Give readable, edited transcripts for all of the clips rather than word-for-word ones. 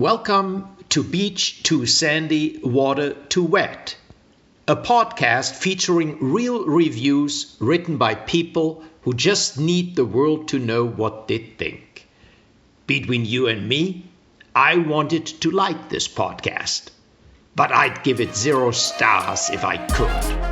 Welcome to Beach Too Sandy, Water Too Wet, a podcast featuring real reviews written by people who just need the world to know what they think. Between you and me, I wanted to like this podcast, but I'd give it 0 stars if I could.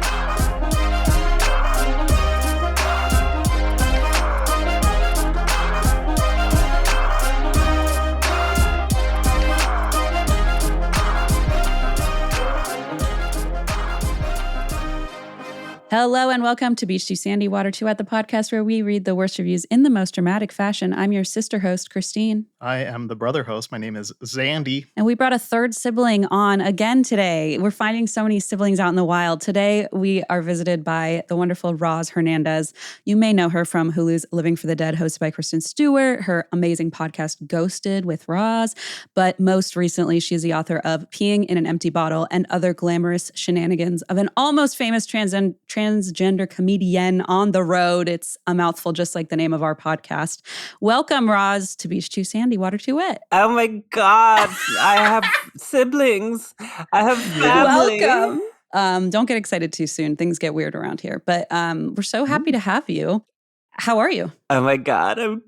Hello and welcome to Beach Too Sandy, Water Too Wet, the podcast where we read the worst reviews in the most dramatic fashion. I'm your sister host, Christine. I am the brother host. My name is Zandy. And we brought a third sibling on again today. We're finding so many siblings out in the wild. Today, we are visited by the wonderful Roz Hernandez. You may know her from Hulu's Living for the Dead, hosted by Kristen Stewart, her amazing podcast, Ghosted with Roz. But most recently, she is the author of Peeing in an Empty Bottle and Other Glamorous Shenanigans of an almost famous transgender comedian on the road. It's a mouthful, just like the name of our podcast. Welcome, Roz, to Beach Too Sandy, Water Too Wet. Oh my God, I have siblings. I have family. Welcome. Don't get excited too soon. Things get weird around here. But we're so happy to have you. How are you? Oh my God, I'm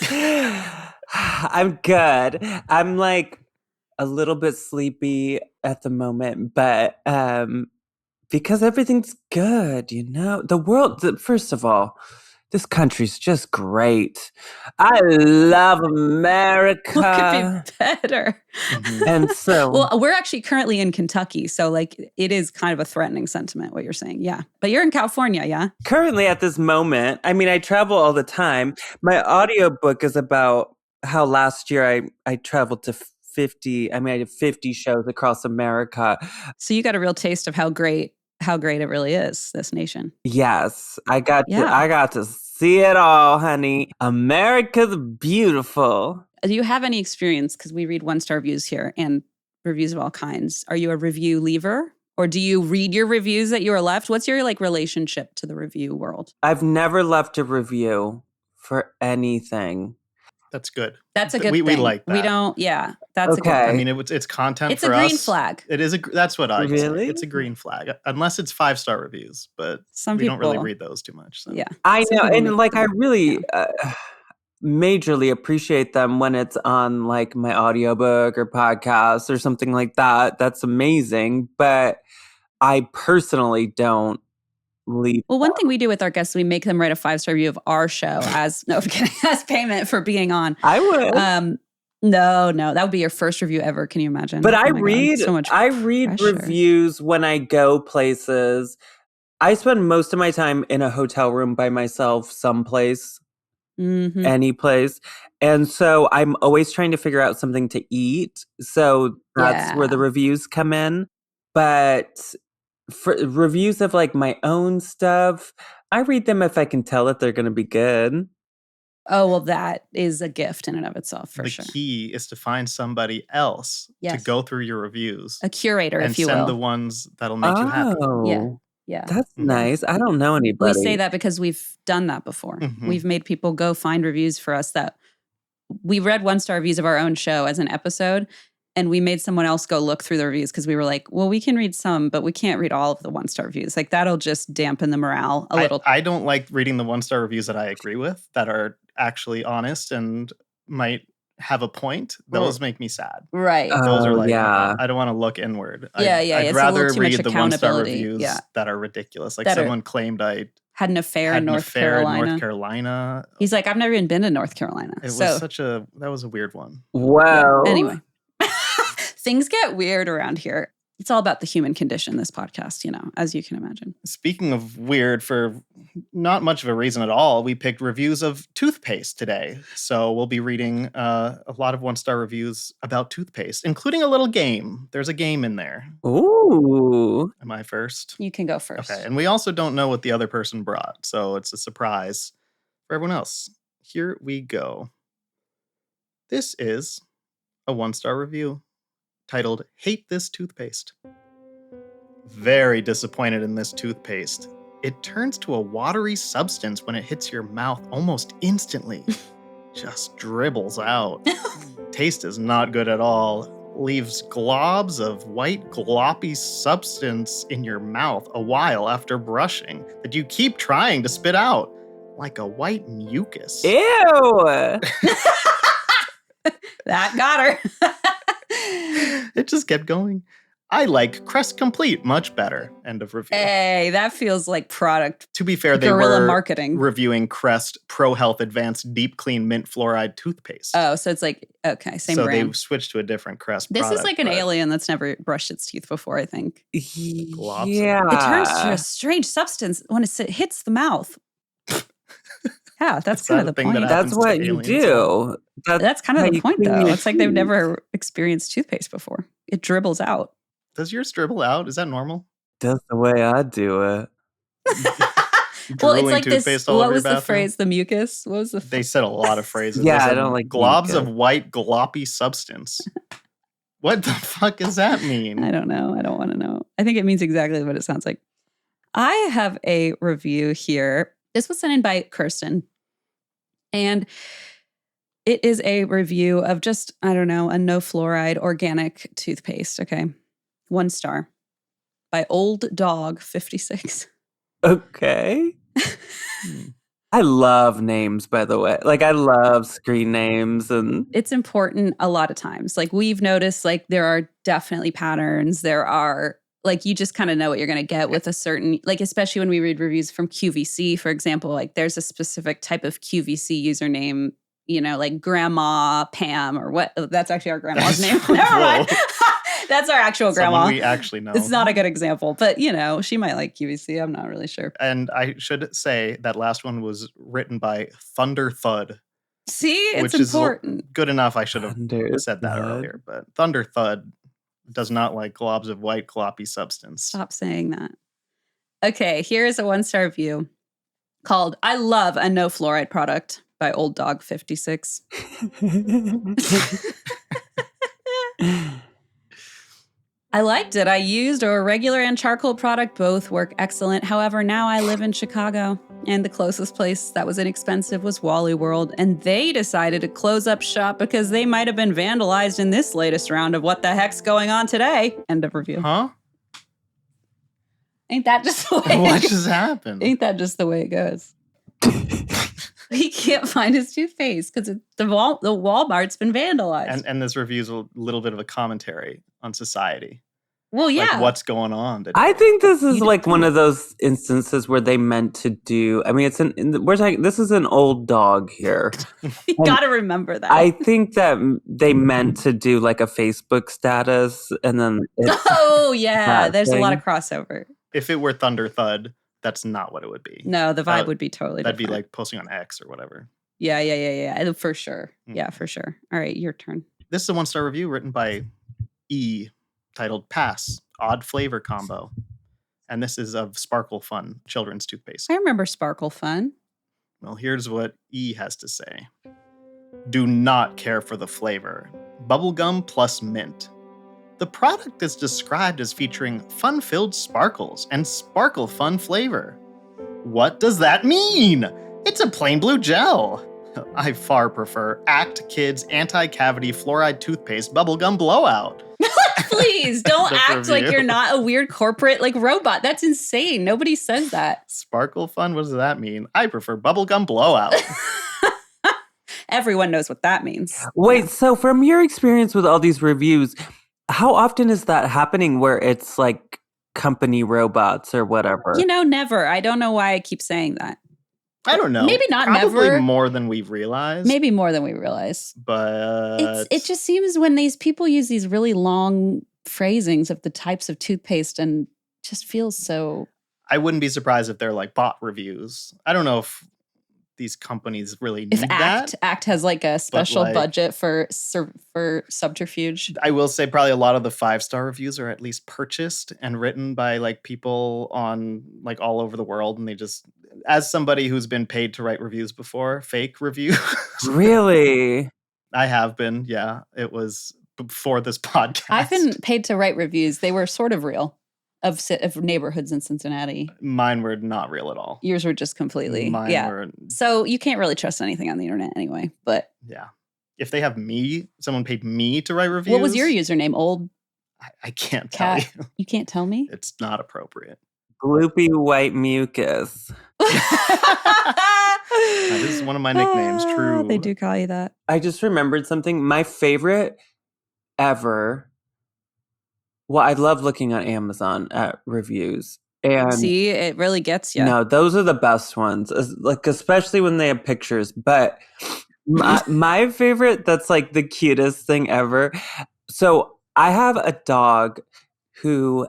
good. I'm good. I'm like a little bit sleepy at the moment, but because everything's good, you know? The world, first of all, this country's just great. I love America. What could be better? And so... Well, we're actually currently in Kentucky, so like it is kind of a threatening sentiment, what you're saying. Yeah. But you're in California, yeah? Currently at this moment, I mean, I travel all the time. My audiobook is about how last year I traveled to 50 shows across America. So you got a real taste of how great it really is, this nation. Yes, I got to see it all, honey. America's beautiful. Do you have any experience, because we read 1-star reviews here and reviews of all kinds. Are you a review leaver? Or do you read your reviews that you are left? What's your relationship to the review world? I've never left a review for anything. That's good. That's a good thing. We like that. We don't, yeah. That's okay. a good thing. I mean, it's content it's for us. It's a green flag. It is that's what I really? say. It's a green flag. Unless it's 5-star reviews, but we don't really read those too much. So. Yeah. I know. And I really majorly appreciate them when it's on like my audiobook or podcast or something like that. That's amazing. But I personally don't leave. Well, one thing we do with our guests, we make them write a 5-star review of our show as payment for being on. I would. No, that would be your first review ever. Can you imagine? But I read pressure. Reviews when I go places. I spend most of my time in a hotel room by myself, someplace, any place. And so I'm always trying to figure out something to eat. So that's where the reviews come in. But for reviews of like my own stuff, I read them if I can tell that they're going to be good. Oh, well, that is a gift in and of itself, for sure. The key is to find somebody else to go through your reviews. A curator, if you will. And send the ones that'll make you happy. Yeah. That's nice. I don't know anybody. We say that because we've done that before. Mm-hmm. We've made people go find reviews for us that we read 1-star reviews of our own show as an episode. And we made someone else go look through the reviews because we were like, well, we can read some, but we can't read all of the 1-star reviews. Like that'll just dampen the morale a little. I don't like reading the 1-star reviews that I agree with, that are actually honest and might have a point. Those make me sad. Right. Those are like, I don't want to look inward. I'd rather read the 1-star reviews that are ridiculous. Like someone claimed I had an affair in North Carolina. He's like, I've never even been to North Carolina. That was a weird one. Wow. Yeah. Anyway. Things get weird around here. It's all about the human condition, this podcast, as you can imagine. Speaking of weird, for not much of a reason at all, we picked reviews of Toothpaste today. So we'll be reading a lot of 1-star reviews about Toothpaste, including a little game. There's a game in there. Ooh. Am I first? You can go first. Okay. And we also don't know what the other person brought, so it's a surprise for everyone else. Here we go. This is a 1-star review titled, Hate This Toothpaste. Very disappointed in this toothpaste. It turns to a watery substance when it hits your mouth almost instantly. just dribbles out. Taste is not good at all. Leaves globs of white gloppy substance in your mouth a while after brushing that you keep trying to spit out, like a white mucus. Ew! That got her. It just kept going. I like Crest Complete much better. End of review. Hey, that feels like product To be fair, they guerrilla were marketing. reviewing Crest Pro Health Advanced Deep Clean Mint Fluoride Toothpaste. Oh, so it's like, okay, same so brand. they switched to a different Crest This product. is like an alien that's never brushed its teeth before, I think. Globs of- Yeah. It turns to a strange substance when it hits the mouth. Yeah, that's Is kind that of a the thing that point. happens That's what to you aliens? do. That's kind of how the you point, clean though. your It's like they've teeth. never experienced toothpaste before. It dribbles out. Does yours dribble out? Is that normal? That's the way I do it. Well, it's Drooling like this. toothpaste all What over was your the bathroom? phrase? The mucus? What was the They said a lot of phrases. Yeah, They I said don't like globs mucus. of white gloppy substance. What the fuck does that mean? I don't know. I don't want to know. I think it means exactly what it sounds like. I have a review here. This was sent in by Kirsten. And it is a review of just, I don't know, a no fluoride organic toothpaste. Okay. 1 star by Old Dog 56. Okay. I love names, by the way. Like, I love screen names. And It's important a lot of times. Like, we've noticed, like, there are definitely patterns. There are, like, you just kind of know what you're going to get with a certain, like, especially when we read reviews from QVC, for example, like, there's a specific type of QVC username, you know, like Grandma Pam or what. That's actually our grandma's name. Never mind. That's our actual grandma. Someone we actually know. It's not a good example, but, you know, she might like QVC. I'm not really sure. And I should say that last one was written by Thunder Thud. See, it's which important. is good enough. I should have Thunder said that Thud. earlier. But Thunder Thud does not like globs of white gloppy substance. Stop saying that. Okay, here's a 1-star review called I Love a No Fluoride Product by Old Dog 56. I liked it. I used a regular and charcoal product. Both work excellent. However, now I live in Chicago, and the closest place that was inexpensive was Wally World, and they decided to close up shop because they might have been vandalized in this latest round of what the heck's going on today. End of review. Huh? Ain't that just the way What just happened? Ain't that just the way it goes? He can't find his toothpaste because the Walmart's been vandalized. And this review is a little bit of a commentary on society. Well, yeah. Like what's going on today. I think this is like one of those instances where they meant to do. I mean, this is an old dog here. You got to remember that. I think that they meant to do like a Facebook status, and then oh yeah, that there's a lot thing. of crossover. If it were Thunder Thud, that's not what it would be. No, the vibe would be totally That'd different. be like posting on X or whatever. Yeah, for sure. Mm. Yeah, for sure. All right, your turn. This is a 1-star review written by E, titled Pass, Odd Flavor Combo. And this is of Sparkle Fun children's toothpaste. I remember Sparkle Fun. Well, here's what E has to say. Do not care for the flavor. Bubblegum plus mint. The product is described as featuring fun-filled sparkles and sparkle fun flavor. What does that mean? It's a plain blue gel. I far prefer Act Kids Anti-Cavity Fluoride Toothpaste Bubblegum Blowout. Please don't The act like review. you're not a weird corporate like robot. That's insane. Nobody says that. Sparkle fun, what does that mean? I prefer Bubblegum Blowout. Everyone knows what that means. Wait, so from your experience with all these reviews, how often is that happening where it's like company robots or whatever? You know, never. I don't know why I keep saying that. I don't know. Maybe not Probably never. more than we've realized. Maybe more than we realize. But It just seems when these people use these really long phrasings of the types of toothpaste and just feels so. I wouldn't be surprised if they're like bot reviews. I don't know if these companies really need If that. Act has like a special like- budget for subterfuge. I will say probably a lot of the 5-star reviews are at least purchased and written by like people on like all over the world. And they just, as somebody who's been paid to write reviews before, fake reviews. Really? I have been. Yeah. It was before this podcast. I've been paid to write reviews. They were sort of real. of neighborhoods in Cincinnati. Mine were not real at all. Yours were just completely. Mine were. So you can't really trust anything on the internet anyway. But yeah, if they have someone paid me to write reviews. What was your username? Old. I can't tell you. You can't tell me? It's not appropriate. Gloopy white mucus. This is one of my nicknames. True. They do call you that. I just remembered something. My favorite ever. Well, I love looking on Amazon at reviews. And see, it really gets you. No, those are the best ones. Like, especially when they have pictures. But my favorite, that's like the cutest thing ever. So I have a dog who,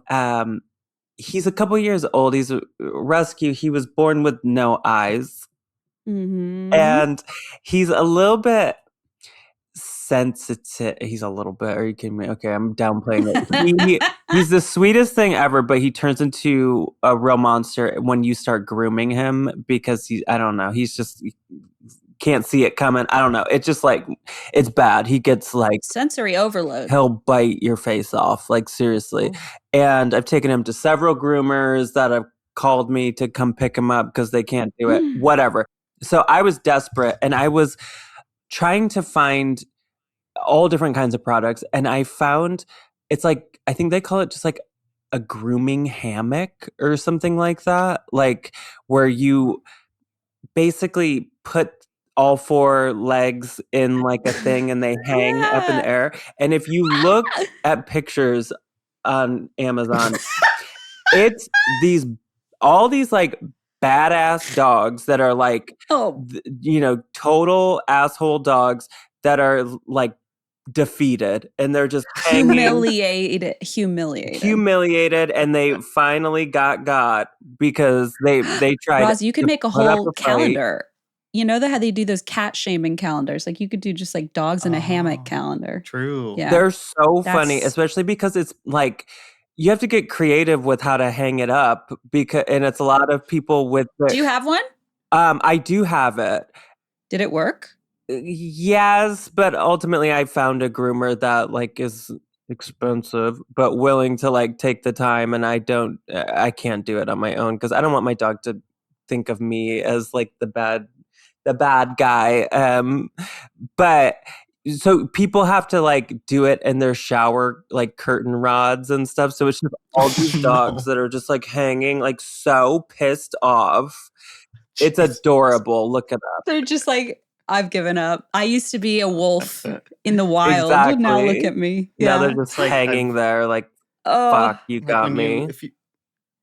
he's a couple years old. He's a rescue. He was born with no eyes. Mm-hmm. And he's a little bit sensitive. He's a little bit, are you kidding me? Okay, I'm downplaying it. He's the sweetest thing ever, but he turns into a real monster when you start grooming him because I don't know, he's just can't see it coming. I don't know. It's just like, it's bad. He gets like sensory overload. He'll bite your face off, like seriously. Oh. And I've taken him to several groomers that have called me to come pick him up because they can't do it. Whatever. So I was desperate and I was trying to find all different kinds of products. And I found, it's like, I think they call it just like a grooming hammock or something like that. Like where you basically put all four legs in like a thing and they hang up in the air. And if you look at pictures on Amazon, it's all these like badass dogs that are like, total asshole dogs that are like defeated and they're just humiliated, and they finally got because they tried. Roz, you could make a whole calendar. You know how they do those cat shaming calendars? Like you could do just like dogs in a hammock calendar. True. Yeah. They're so funny, especially because it's like you have to get creative with how to hang it up and it's a lot of people with Do you have one? I do have it. Did it work? Yes, but ultimately I found a groomer that like is expensive but willing to like take the time, and I can't do it on my own because I don't want my dog to think of me as like the bad guy. But so people have to like do it in their shower, like curtain rods and stuff. So it's just all these dogs that are just like hanging, like so pissed off. It's adorable. Look at that. They're just like, I've given up. I used to be a wolf in the wild. Exactly. Now look at me. Now they're just like hanging there like, fuck, you got me.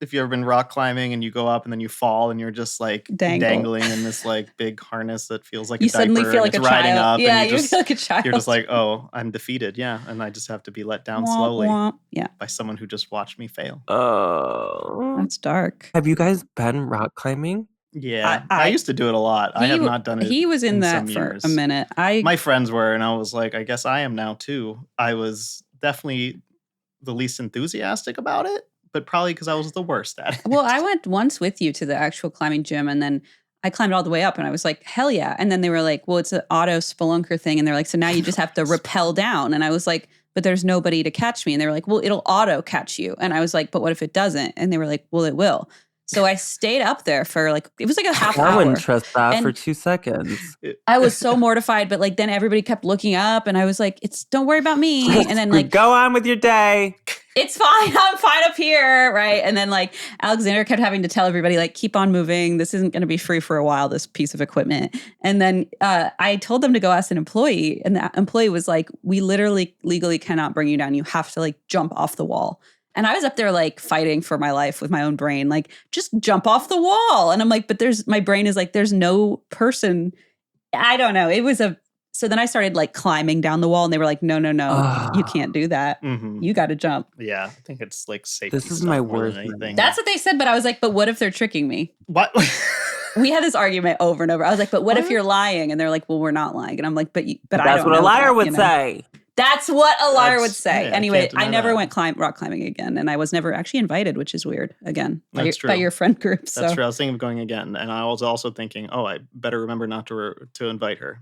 If you've ever been rock climbing and you go up and then you fall and you're just like dangling in this like big harness that feels like a diaper. You suddenly feel like a riding child. Up yeah, and you feel like a child. You're just like, oh, I'm defeated. Yeah. And I just have to be let down slowly by someone who just watched me fail. Oh. That's dark. Have you guys been rock climbing? Yeah. I used to do it a lot. I have not done it. He was in that for a minute. My friends were, and I was like, I guess I am now too. I was definitely the least enthusiastic about it. But probably because I was the worst at it. Well, I went once with you to the actual climbing gym, and then I climbed all the way up, and I was like, hell yeah. And then they were like, well, it's an auto spelunker thing. And they're like, so now you just have to rappel down. And I was like, but there's nobody to catch me. And they were like, well, it'll auto catch you. And I was like, but what if it doesn't? And they were like, well, it will. So I stayed up there for like, it was like a half hour. I wouldn't trust that for 2 seconds. I was so mortified, but like then everybody kept looking up and I was like, don't worry about me. And then like, go on with your day. It's fine. I'm fine up here. Right. And then like Alexander kept having to tell everybody like, keep on moving. This isn't going to be free for a while, this piece of equipment. And then I told them to go ask an employee, and the employee was like, we literally legally cannot bring you down. You have to like jump off the wall. And I was up there like fighting for my life with my own brain, like just jump off the wall. And I'm like, but my brain is like, there's no person. I don't know. So then I started like climbing down the wall and they were like, no, you can't do that. Mm-hmm. You got to jump. Yeah. I think it's like safety. This is my worst thing. That's what they said. But I was like, but what if they're tricking me? What? We had this argument over and over. I was like, but what if you're lying? And they're like, well, we're not lying. And I'm like, but I don't know. That's what a liar would say. That's what a liar would say. Yeah, anyway, I never went rock climbing again, and I was never actually invited, which is weird. Again, by your friend group. So. That's true. I was thinking of going again, and I was also thinking, oh, I better remember not to invite her.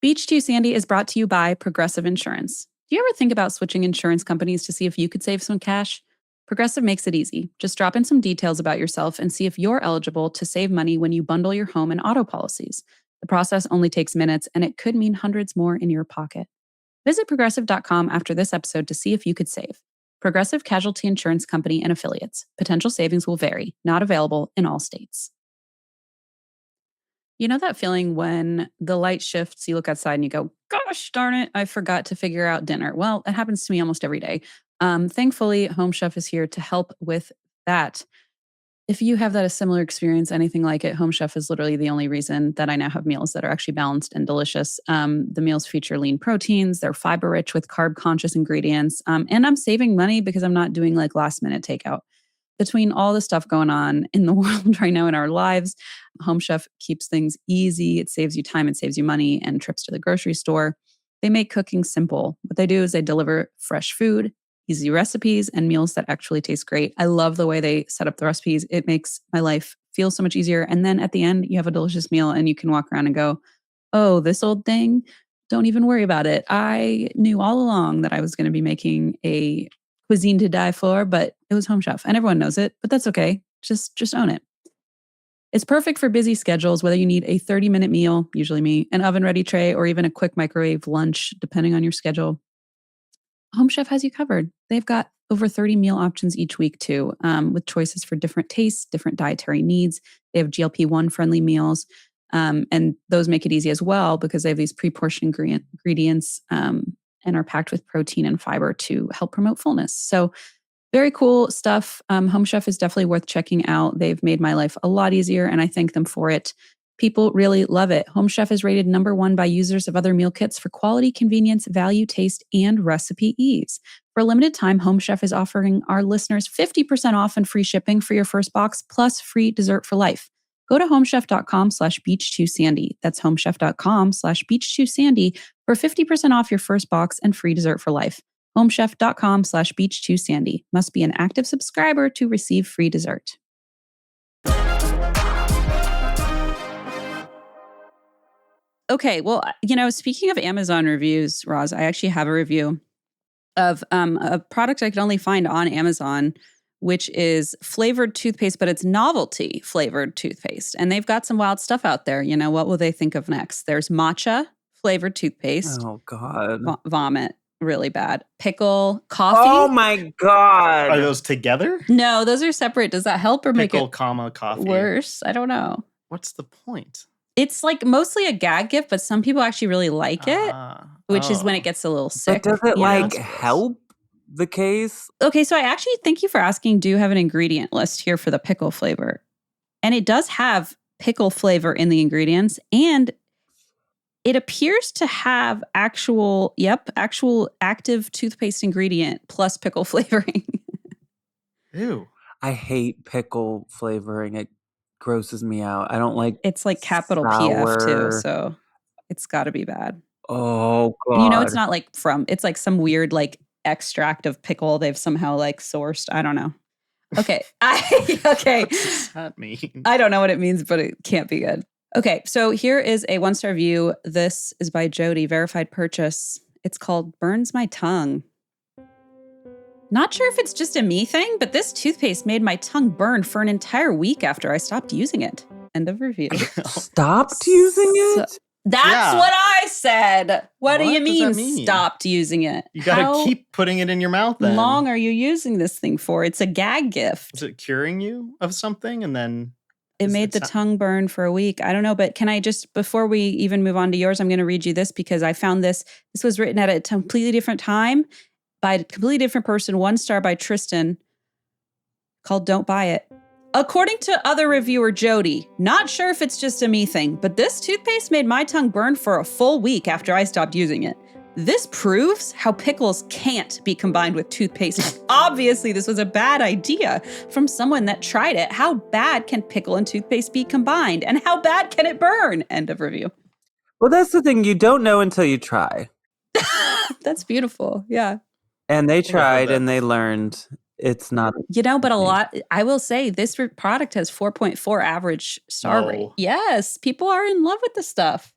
Beach Too Sandy is brought to you by Progressive Insurance. Do you ever think about switching insurance companies to see if you could save some cash? Progressive makes it easy. Just drop in some details about yourself and see if you're eligible to save money when you bundle your home and auto policies. The process only takes minutes, and it could mean hundreds more in your pocket. Visit progressive.com after this episode to see if you could save. Progressive Casualty Insurance Company and Affiliates. Potential savings will vary. Not available in all states. You know that feeling when the light shifts, you look outside and you go, gosh darn it, I forgot to figure out dinner. Well, it happens to me almost every day. Thankfully, Home Chef is here to help with that. If you have that a similar experience, anything like it, Home Chef is literally the only reason that I now have meals that are actually balanced and delicious. The meals feature lean proteins, they're fiber rich with carb conscious ingredients, and I'm saving money because I'm not doing like last minute takeout. Between all the stuff going on in the world right now in our lives, Home Chef keeps things easy. It saves you time, it saves you money and trips to the grocery store. They make cooking simple. What they do is they deliver fresh food, easy recipes, and meals that actually taste great. I love the way they set up the recipes. It makes my life feel so much easier. And then at the end, you have a delicious meal and you can walk around and go, oh, this old thing, don't even worry about it. I knew all along that I was going to be making a cuisine to die for, but it was Home Chef and everyone knows it, but that's okay. Just own it. It's perfect for busy schedules, whether you need a 30-minute meal, usually me, an oven-ready tray, or even a quick microwave lunch, depending on your schedule. Home Chef has you covered. They've got over 30 meal options each week too, with choices for different tastes, different dietary needs. They have GLP-1 friendly meals, and those make it easy as well because they have these pre-portioned ingredients and are packed with protein and fiber to help promote fullness. So very cool stuff. Home Chef is definitely worth checking out. They've made my life a lot easier, and I thank them for it. People really love it. Home Chef is rated #1 by users of other meal kits for quality, convenience, value, taste, and recipe ease. For a limited time, Home Chef is offering our listeners 50% off and free shipping for your first box, plus free dessert for life. Go to homechef.com/beach2sandy. That's homechef.com/beach2sandy for 50% off your first box and free dessert for life. homechef.com/beach2sandy. Must be an active subscriber to receive free dessert. Okay, well, speaking of Amazon reviews, Roz, I actually have a review of a product I could only find on Amazon, which is flavored toothpaste, but it's novelty flavored toothpaste. And they've got some wild stuff out there. What will they think of next? There's matcha flavored toothpaste. Oh, God. Vomit. Really bad. Pickle, coffee. Oh, my God. Are those together? No, those are separate. Does that help or make Pickle, it coffee. worse? I don't know. What's the point? It's like mostly a gag gift, but some people actually really like it, which is when it gets a little sick. But does it help the case? Okay, so I actually thank you for asking. Do have an ingredient list here for the pickle flavor. And it does have pickle flavor in the ingredients, and it appears to have actual active toothpaste ingredient plus pickle flavoring. Ew. I hate pickle flavoring. It grosses me out. I don't like it's like capital sour. PF too, so it's got to be bad. Oh, God. It's not it's like some weird like extract of pickle they've somehow like sourced. I don't know. Okay. Okay. What does that mean? I don't know what it means, but it can't be good. Okay, so here is a 1-star review. This is by Jody, verified purchase. It's called Burns My Tongue. Not sure if it's just a me thing, but this toothpaste made my tongue burn for an entire week after I stopped using it. End of review. Stopped using it? That's what I said. What do you does that mean stopped using it? You got to keep putting it in your mouth then. How long are you using this thing for? It's a gag gift. Is it curing you of something and then... It made the tongue burn for a week. I don't know, but can I just, before we even move on to yours, I'm going to read you this because I found this. This was written at a completely different time by a completely different person. 1-star by Tristan, called Don't Buy It. According to other reviewer Jody, not sure if it's just a me thing, but this toothpaste made my tongue burn for a full week after I stopped using it. This proves how pickles can't be combined with toothpaste. Obviously, this was a bad idea from someone that tried it. How bad can pickle and toothpaste be combined? And how bad can it burn? End of review. Well, that's the thing. You don't know until you try. That's beautiful. Yeah. And they tried and they learned it's not. But I will say this product has 4.4 average star rate. Yes. People are in love with this stuff.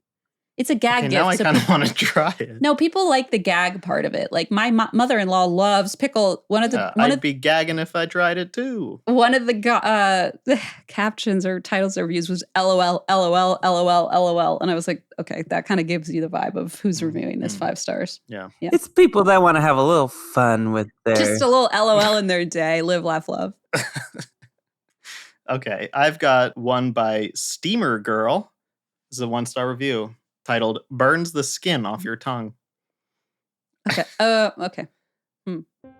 It's a gag Okay, gift. now I so kind of want to try it. No, people like the gag part of it. Like my mother-in-law loves pickle. I'd be gagging if I tried it too. One of the captions or titles of reviews was LOL, LOL, LOL, LOL. And I was like, okay, that kind of gives you the vibe of who's reviewing this 5 stars. Yeah. It's people that want to have a little fun with their... Just a little LOL in their day. Live, laugh, love. Okay, I've got one by Steamer Girl. This is a 1-star review titled "Burns the Skin Off Your Tongue." Okay. Okay.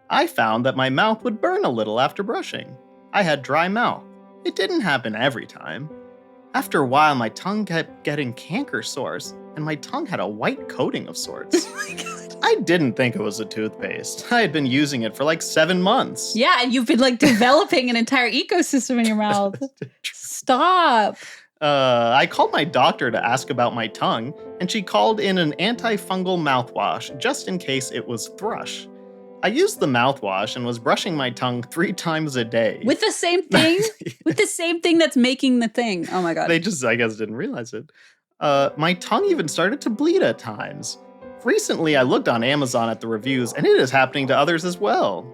I found that my mouth would burn a little after brushing. I had dry mouth. It didn't happen every time. After a while, my tongue kept getting canker sores, and my tongue had a white coating of sorts. Oh my God. I didn't think it was a toothpaste. I had been using it for like 7 months. Yeah, and you've been like developing an entire ecosystem in your mouth. Stop. I called my doctor to ask about my tongue, and she called in an antifungal mouthwash just in case it was thrush. I used the mouthwash and was brushing my tongue 3 times a day. With the same thing? With the same thing that's making the thing. Oh my God. They just, I guess, didn't realize it. My tongue even started to bleed at times. Recently, I looked on Amazon at the reviews, and it is happening to others as well.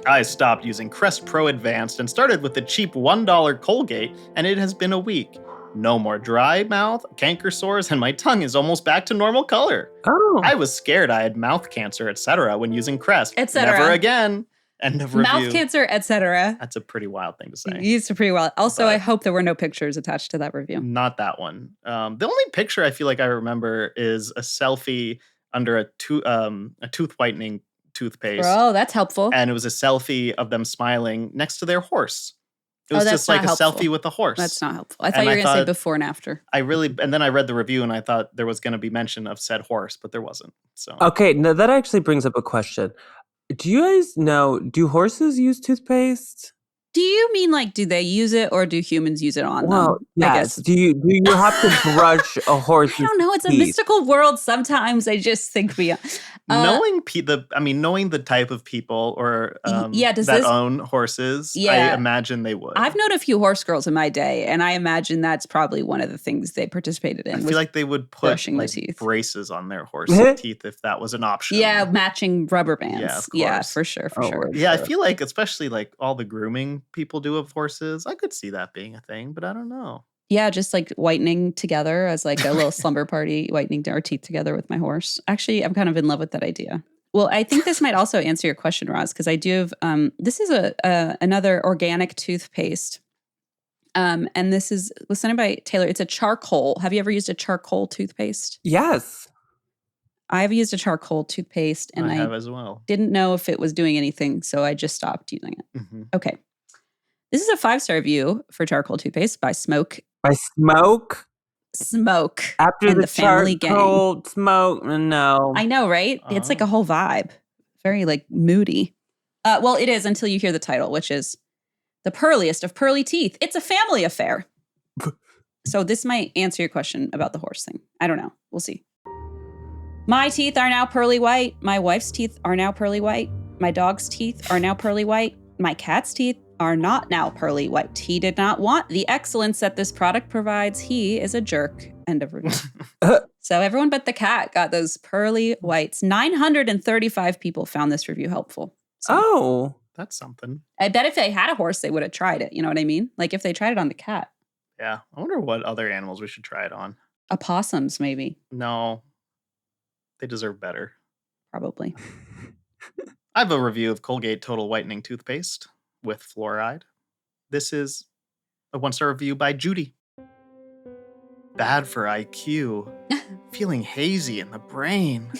I stopped using Crest Pro Advanced and started with the cheap $1 Colgate, and it has been a week. No more dry mouth, canker sores, and my tongue is almost back to normal color. Oh. I was scared I had mouth cancer, etc. when using Crest. Etc. Never again. End of review. Mouth cancer, etc. That's a pretty wild thing to say. It's pretty wild. Also, But- I hope there were no pictures attached to that review. Not that one. The only picture I feel like I remember is a selfie under a tooth whitening toothpaste. Bro, that's helpful. And it was a selfie of them smiling next to their horse. It Oh, was that's just like a not helpful. selfie with a horse. That's not helpful. I thought And you I were going to say thought- before and after. And then I read the review and I thought there was going to be mention of said horse, but there wasn't. So Okay, now that actually brings up a question. Do you guys know, do horses use toothpaste? Do you mean like, do they use it or do humans use it on Well, them? I yes. guess. Do you have to brush a horse's I don't know. It's a teeth? mystical world. Sometimes I just think beyond. knowing the type of people or yeah, does that this- own horses, Yeah. I imagine they would. I've known a few horse girls in my day, and I imagine that's probably one of the things they participated in. I was- feel like they would put brushing the like, teeth. braces on their horse's teeth if that was an option. yeah, matching rubber bands. Yeah, of Yeah, course. for sure, for Oh, sure. Yeah, I feel like especially like all the grooming people do of horses, I could see that being a thing, but I don't know. Yeah, just like whitening together as like a little slumber party, whitening our teeth together with my horse. Actually, I'm kind of in love with that idea. Well, I think this might also answer your question, Roz, because I do have, this is another organic toothpaste. And this was sent in by Taylor. It's a charcoal. Have you ever used a charcoal toothpaste? Yes. I've used a charcoal toothpaste and I I have as well. didn't know if it was doing anything, so I just stopped using it. Mhm. Okay. This is a 5-star review for charcoal toothpaste by Smoke. By smoke? And After the the Family Gang. charcoal smoke? No. I know, right? It's like a whole vibe. Very like moody. Well, it is until you hear the title, which is The Pearliest of Pearly Teeth. It's a family affair. So this might answer your question about the horse thing. I don't know. We'll see. My teeth are now pearly white. My wife's teeth are now pearly white. My dog's teeth are now pearly white. My cat's teeth are not now pearly white. He did not want the excellence that this product provides. He is a jerk. End of review. So everyone but the cat got those pearly whites. 935 people found this review helpful. So Oh. That's something. I bet if they had a horse, they would have tried it. You know what I mean? Like if they tried it on the cat. Yeah. I wonder what other animals we should try it on. Opossums, maybe. No. They deserve better. Probably. I have a review of Colgate Total Whitening Toothpaste with fluoride. This is a 1-star review by Judy. Bad for IQ. Feeling hazy in the brain.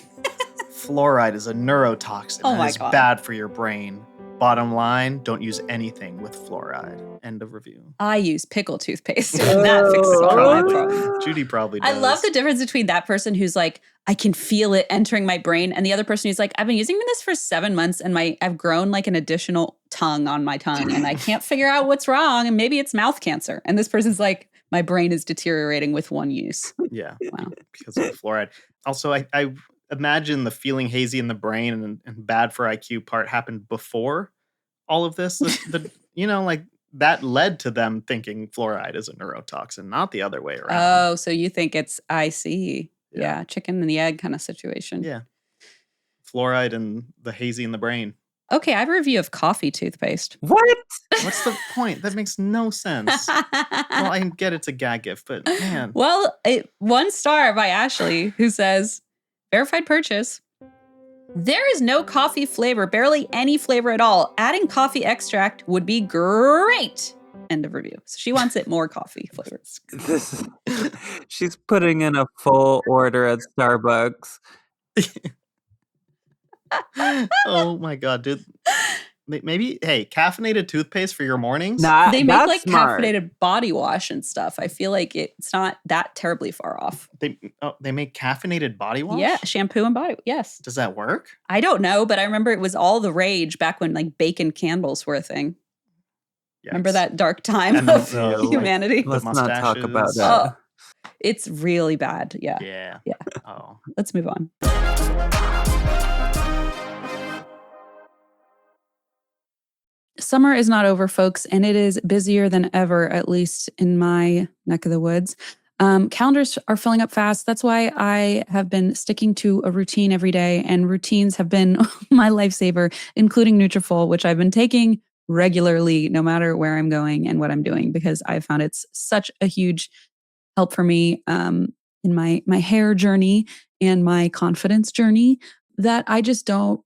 Fluoride is a neurotoxin Oh and my is God. bad for your brain. Bottom line, don't use anything with fluoride. End of review. I use pickle toothpaste, and that fixes all my Probably. problems. Judy probably does. I love the difference between that person who's like, I can feel it entering my brain, and the other person who's like, I've been using this for 7 months, and I've grown like an additional tongue on my tongue, and I can't figure out what's wrong, and maybe it's mouth cancer. And this person's like, my brain is deteriorating with one use. Yeah. Wow. Because of the fluoride. Also, I imagine the feeling hazy in the brain and bad for IQ part happened before all of this. Like that led to them thinking fluoride is a neurotoxin, not the other way around. Oh, so you think it's, I see. Yeah, chicken and the egg kind of situation. Yeah. Fluoride and the hazy in the brain. Okay, I have a review of coffee toothpaste. What? What's the point? That makes no sense. Well, I get it's a gag gift, but man. Well, 1 star by Ashley, who says, verified purchase. There is no coffee flavor, barely any flavor at all. Adding coffee extract would be great. End of review. So she wants it more coffee flavors. She's putting in a full order at Starbucks. Oh my God, dude. Maybe, hey, caffeinated toothpaste for your mornings? They make like smart. caffeinated body wash and stuff. I feel like it's not that terribly far off. They make caffeinated body wash? Yeah, shampoo and body. Yes. Does that work? I don't know, but I remember it was all the rage back when like bacon candles were a thing. Yikes. Remember that dark time of humanity? Let's not talk about that. Oh, it's really bad. Yeah. Yeah. Oh. Let's move on. Summer is not over, folks, and it is busier than ever, at least in my neck of the woods. Calendars are filling up fast. That's why I have been sticking to a routine every day, and routines have been my lifesaver, including Nutrafol, which I've been taking regularly, no matter where I'm going and what I'm doing, because I found it's such a huge help for me in my hair journey and my confidence journey that I don't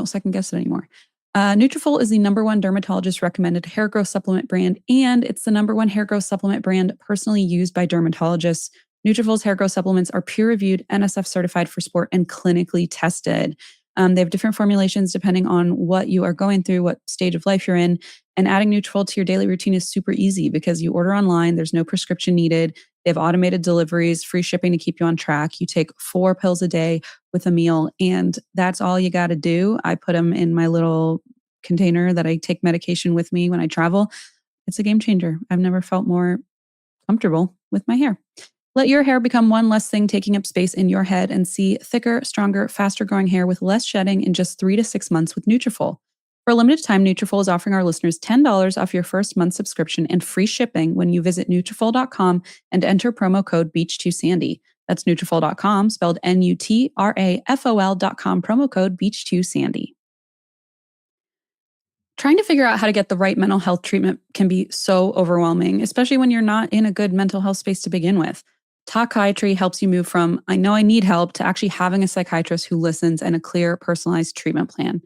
second guess it anymore. Nutrafol is the #1 dermatologist recommended hair growth supplement brand, and it's the #1 hair growth supplement brand personally used by dermatologists. Nutrafol's hair growth supplements are peer-reviewed, NSF certified for sport, and clinically tested. They have different formulations depending on what you are going through, what stage of life you're in. And adding Nutrafol to your daily routine is super easy because you order online. There's no prescription needed. They have automated deliveries, free shipping to keep you on track. You take 4 pills a day with a meal, and that's all you got to do. I put them in my little container that I take medication with me when I travel. It's a game changer. I've never felt more comfortable with my hair. Let your hair become one less thing taking up space in your head and see thicker, stronger, faster growing hair with less shedding in just 3 to 6 months with Nutrafol. For a limited time, Nutrafol is offering our listeners $10 off your first month subscription and free shipping when you visit Nutrafol.com and enter promo code BEACH2SANDY. That's Nutrafol.com, spelled Nutrafol.com, promo code BEACH2SANDY. Trying to figure out how to get the right mental health treatment can be so overwhelming, especially when you're not in a good mental health space to begin with. Talkiatry helps you move from, I know I need help, to actually having a psychiatrist who listens and a clear, personalized treatment plan.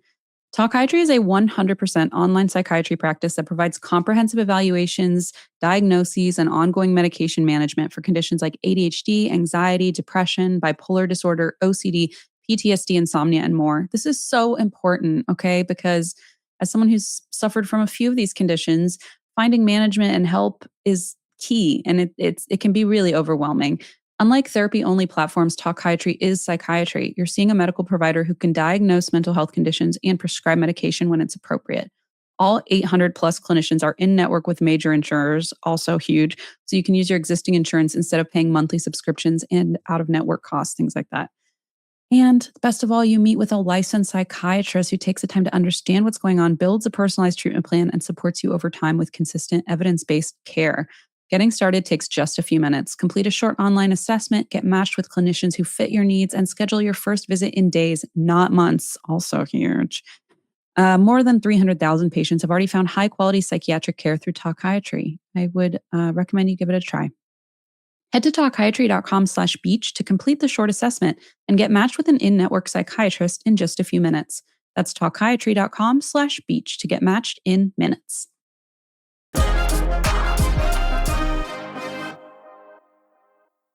Talkiatry is a 100% online psychiatry practice that provides comprehensive evaluations, diagnoses, and ongoing medication management for conditions like ADHD, anxiety, depression, bipolar disorder, OCD, PTSD, insomnia, and more. This is so important, okay? Because as someone who's suffered from a few of these conditions, finding management and help is key, and it can be really overwhelming. Unlike therapy-only platforms, Talkiatry is psychiatry. You're seeing a medical provider who can diagnose mental health conditions and prescribe medication when it's appropriate. All 800 plus clinicians are in network with major insurers, also huge. So you can use your existing insurance instead of paying monthly subscriptions and out-of-network costs, things like that. And best of all, you meet with a licensed psychiatrist who takes the time to understand what's going on, builds a personalized treatment plan, and supports you over time with consistent evidence-based care. Getting started takes just a few minutes. Complete a short online assessment, get matched with clinicians who fit your needs, and schedule your first visit in days, not months. Also huge. More than 300,000 patients have already found high-quality psychiatric care through Talkiatry. I would recommend you give it a try. Head to talkiatry.com/beach to complete the short assessment and get matched with an in-network psychiatrist in just a few minutes. That's talkiatry.com/beach to get matched in minutes.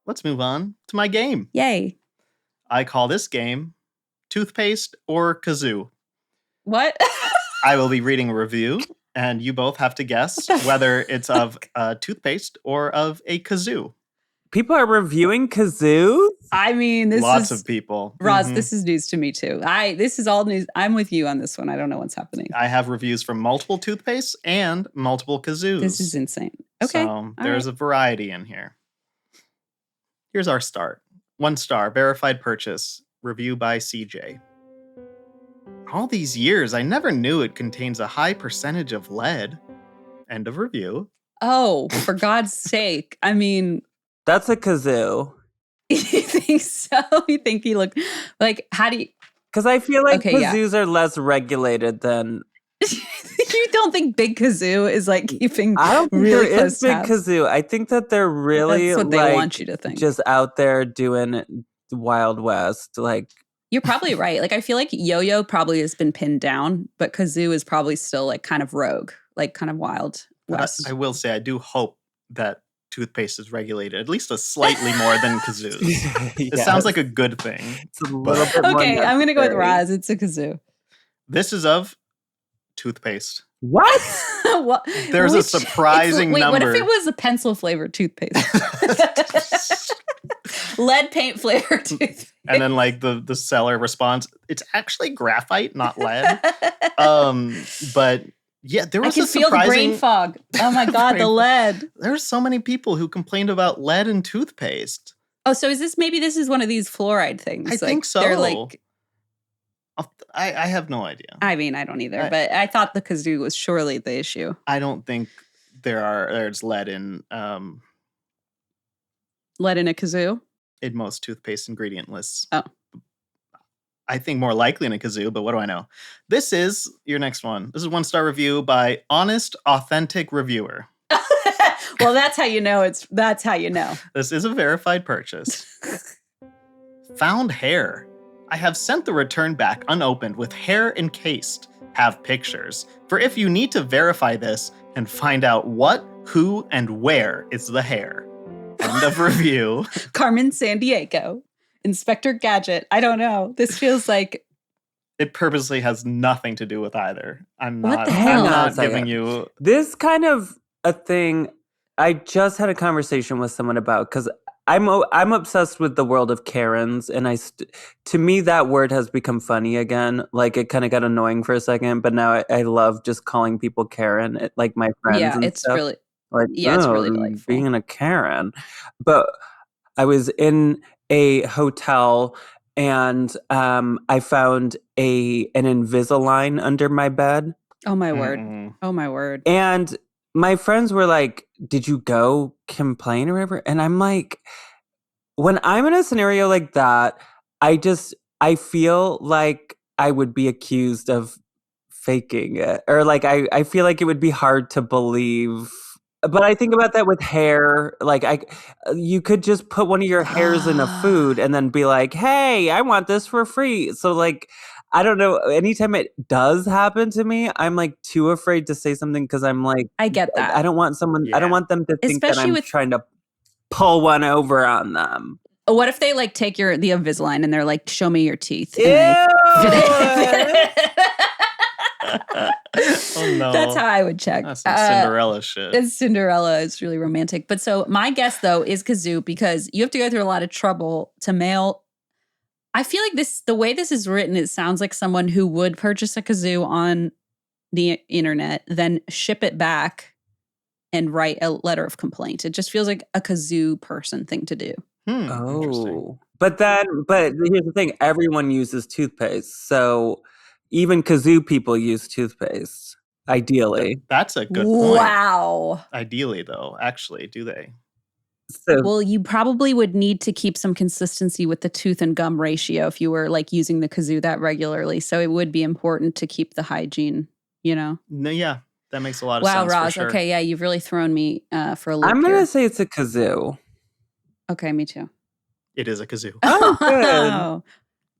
Let's move on to my game. Yay. I call this game Toothpaste or Kazoo. What? I will be reading a review, and you both have to guess whether it's of toothpaste or of a kazoo. People are reviewing kazoos? I mean, Lots of people. Roz, this is news to me too. This is all news. I'm with you on this one. I don't know what's happening. I have reviews from multiple toothpastes and multiple kazoos. This is insane. Okay. So there's a variety in here. Here's our start. 1 star, verified purchase, review by CJ. All these years, I never knew it contains a high percentage of lead. End of review. Oh, for God's sake. I mean... That's a kazoo. You think so? You think he looked like, how do you? Because I feel like Okay, yeah. kazoos are less regulated than. You don't think Big Kazoo is like keeping I don't think really there close is Big tabs? Kazoo. I think that they're really That's what they like want you to think. just out there doing Wild West. Like, you're probably right. Like, I feel like Yo-Yo probably has been pinned down, but Kazoo is probably still like kind of rogue, like kind of Wild West. I will say, I do hope that Toothpaste is regulated at least a slightly more than Kazoo's. It sounds like a good thing. It's a little bit more Okay, I'm going to go with necessary. Roz. It's a Kazoo. This is of Toothpaste. What? What? There's a surprising wait, number. what if it was a pencil flavored toothpaste? Lead paint flavored toothpaste. And then like the seller responds, it's actually graphite, not lead. But yeah, there was I can a feel the surprising brain fog. Oh my God, the lead. There's so many people who complained about lead in toothpaste. Oh, so maybe this is one of these fluoride things? I think so. They're like, I have no idea. I mean, I don't either, but I thought the Kazoo was surely the issue. I don't think there's lead in Lead in a Kazoo? in most toothpaste ingredient lists. Oh. I think more likely in a Kazoo, but what do I know? This is your next one. This is 1-star review by Honest Authentic Reviewer. Well, that's how you know that's how you know. This is a verified purchase. Found hair. I have sent the return back unopened with hair encased. Have pictures. For if you need to verify this and find out what, who, and where is the hair. End of review. Carmen Sandiego. Inspector Gadget. I don't know. This feels like it purposely has nothing to do with either. I'm What not, the hell? I'm not Hang on a giving second. you. This kind of a thing I just had a conversation with someone about, because I'm obsessed with the world of Karens, and to me that word has become funny again. Like, it kind of got annoying for a second, but now I love just calling people Karen, like my friends. yeah, and it's stuff. really Like, it's really delightful. being a Karen. But I was in a hotel and I found an Invisalign under my bed. Oh my word. Mm-mm. Oh my word. And my friends were like, did you go complain or whatever? And I'm like, when I'm in a scenario like that, I feel like I would be accused of faking it. Or like, I feel like it would be hard to believe. But I think about that with hair. Like, you could just put one of your hairs in a food and then be like, hey, I want this for free. So like, I don't know. Anytime it does happen to me, I'm like too afraid to say something because I'm like, I get that. I don't want I don't want them to think that Especially I'm trying to pull one over on them. What if they like take the Invisalign and they're like, show me your teeth? Ew! Oh no. That's how I would check. That's some Cinderella shit. It's Cinderella. It's really romantic. But so my guess though is Kazoo, because you have to go through a lot of trouble to mail. I feel like the way this is written, it sounds like someone who would purchase a Kazoo on the internet, then ship it back and write a letter of complaint. It just feels like a Kazoo person thing to do. Interesting. But here's the thing: everyone uses toothpaste, so even Kazoo people use toothpaste. Ideally, That's a good point. Wow. Ideally, though, actually, do they? so Well, you probably would need to keep some consistency with the tooth and gum ratio if you were like using the Kazoo that regularly. So it would be important to keep the hygiene, you know? No, yeah, that makes a lot of Wow, sense. Roz. For sure. Okay, yeah, you've really thrown me for a loop I'm here. gonna say it's a Kazoo. Okay, me too. It is a Kazoo. Oh, good. Oh.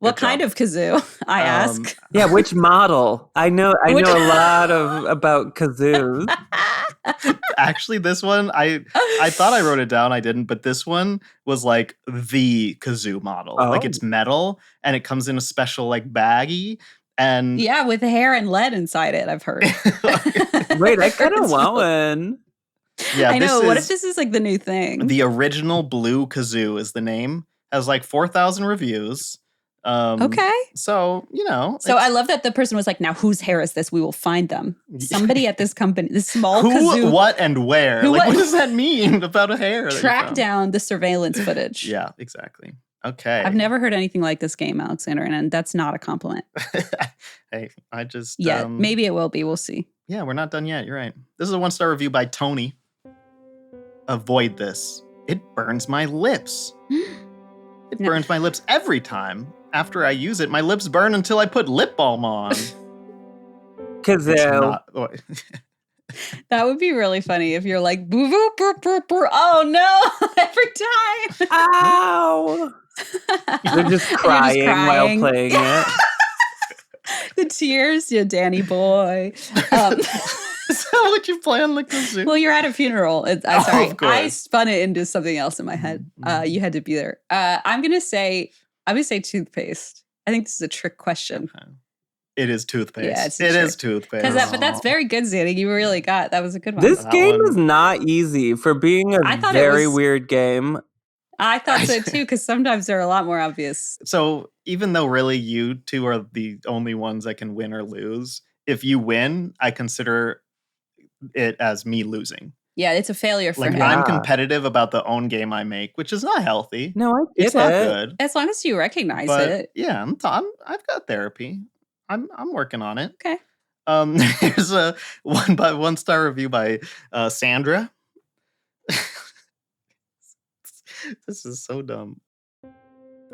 What Good kind job. of Kazoo? I ask. Yeah, which model? I know Which- a lot about kazoos. Actually, this one, I thought I wrote it down. I didn't, but this one was like the Kazoo model. Like, Oh. it's metal and it comes in a special like baggie. And Yeah, with hair and lead inside it, I've heard. Wait, I kind of want one. yeah, I know. this What is if this is like the new thing? the original blue Kazoo is the name. Has like 4,000 reviews. Okay. So, So I love that the person was like, now whose hair is this? We will find them. Somebody at this company, this small who, Kazoo, what, and where? Who, Like, what? what does that mean about a hair? that you track found? down the surveillance footage. Yeah, exactly. Okay. I've never heard anything like this game, Alexander, and that's not a compliment. Hey, I just Yeah, maybe it will be. We'll see. Yeah, we're not done yet. You're right. This is a 1-star review by Tony. Avoid this. It burns my lips. It burns my lips every time. After I use it, my lips burn until I put lip balm on. Kazoo. That would be really funny if you're like, boo boo boo boo boo. Oh no, every time. Ow. You're just crying while playing it. The tears, you Danny boy. Is that what you play on the kazoo? Well, you're at a funeral. I'm sorry. Of course. I spun it into something else in my head. You had to be there. I'm gonna say toothpaste. I think this is a trick question. Okay. It is toothpaste. Yeah, it is toothpaste. But that's very good, Zanny. You really got that was a good one. This game is not easy for being a very weird game. I thought so too, because sometimes they're a lot more obvious. So even though really you two are the only ones that can win or lose, if you win, I consider it as me losing. Yeah, it's a failure for him. I'm competitive about the own game I make, which is not healthy. No, I get it's not good. As long as you recognize it. Yeah, I've got therapy. I'm working on it. Okay. There's a 1-star review by Sandra. This is so dumb.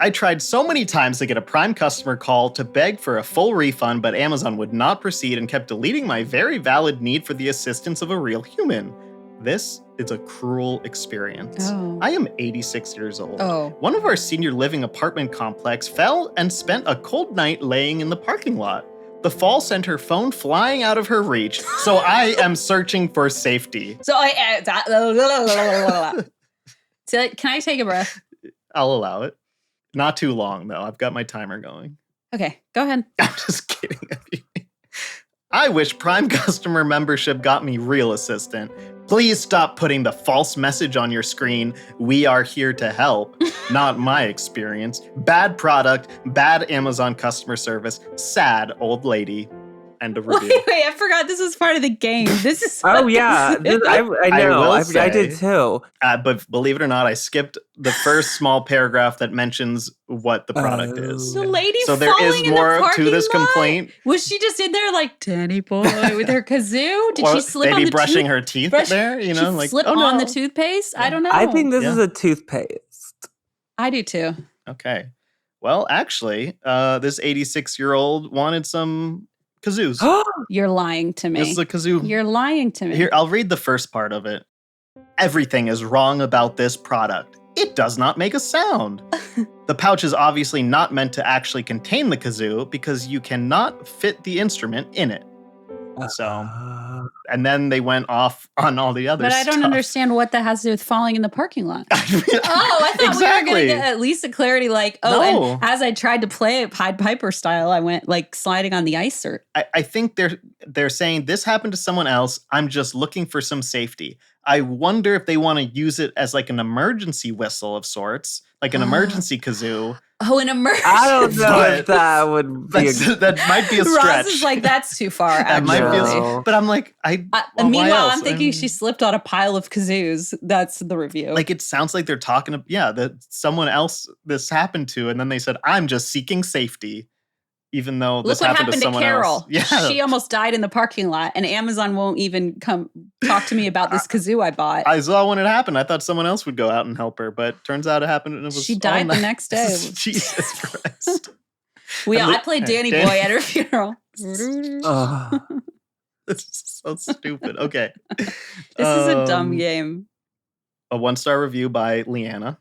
I tried so many times to get a Prime customer call to beg for a full refund, but Amazon would not proceed and kept deleting my very valid need for the assistance of a real human. This is a cruel experience. Oh. I am 86 years old. Oh. One of our senior living apartment complex fell and spent a cold night laying in the parking lot. The fall sent her phone flying out of her reach, so I am searching for safety. So can I take a breath? I'll allow it. Not too long, though. I've got my timer going. Okay, go ahead. I'm just kidding. I wish Prime customer membership got me real assistant. Please stop putting the false message on your screen. We are here to help. Not my experience. Bad product, bad Amazon customer service, sad old lady. End of review. Wait, I forgot this was part of the game. This is Oh, yeah. I know. I did too. But believe it or not, I skipped the first small paragraph that mentions what the product is. The lady so there is more to this complaint. Was she just in there like Danny boy with her kazoo? Did she slip on the maybe brushing her teeth there? You know, like slip on the toothpaste? I don't know. I think this is a toothpaste. I do too. Okay. Well, actually, this 86-year-old wanted some kazoos. You're lying to me. This is a kazoo. You're lying to me. Here, I'll read the first part of it. Everything is wrong about this product. It does not make a sound. The pouch is obviously not meant to actually contain the kazoo because you cannot fit the instrument in it. So, and then they went off on all the other stuff. But I don't understand what that has to do with falling in the parking lot. I thought exactly. we were going to get at least a clarity like, and as I tried to play it Pied Piper style, I went like sliding on the ice. I think they're saying this happened to someone else. I'm just looking for some safety. I wonder if they want to use it as like an emergency whistle of sorts, like an emergency kazoo. Oh, an emergency. I don't know if that would be that might be a stretch. Ross is like, that's too far, actually. That might be but I'm like, meanwhile, I'm thinking she slipped on a pile of kazoos. That's the review. Like, it sounds like they're talking that someone else this happened to, and then they said, I'm just seeking safety. Even though this happened to someone Carol. else. Yeah. She almost died in the parking lot, and Amazon won't even come talk to me about this kazoo I bought. I saw when it happened. I thought someone else would go out and help her, but turns out it happened and it was she died the next day. Jesus Christ. I played Danny Boy at her funeral. This is so stupid. Okay. This is a dumb game. A 1-star review by Leanna.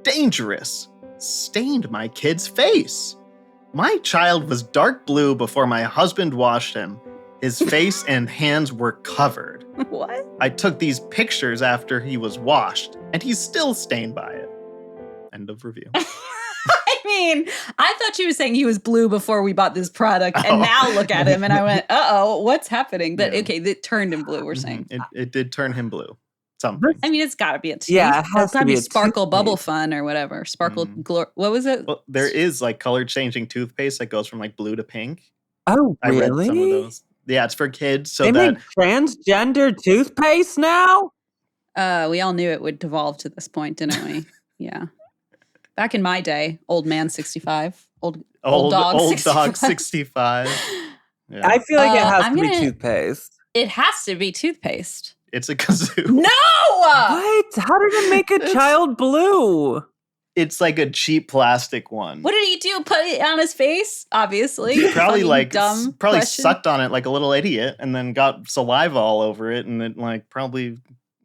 Dangerous. Stained my kid's face. My child was dark blue before my husband washed him. His face and hands were covered. What? I took these pictures after he was washed, and he's still stained by it. End of review. I mean, I thought she was saying he was blue before we bought this product, and now look at him, and I went, uh-oh, what's happening? But okay, it turned him blue, we're saying. It did turn him blue. Something. I mean, it's got to be a tooth. Yeah, it has to be a Sparkle Bubble Fun or whatever. Sparkle what was it? Well, there is like color changing toothpaste that goes from like blue to pink. Oh, really? I read some of those. Yeah, it's for kids. So they make transgender toothpaste now? We all knew it would devolve to this point, didn't we? Yeah. Back in my day, old man 65, old dog 65. Yeah. I feel like it has to be toothpaste. It has to be toothpaste. It's a kazoo. No! What? How did it make a child blue? It's like a cheap plastic one. What did he do? Put it on his face? Obviously. He probably dumb probably question. sucked on it like a little idiot and then got saliva all over it and it like probably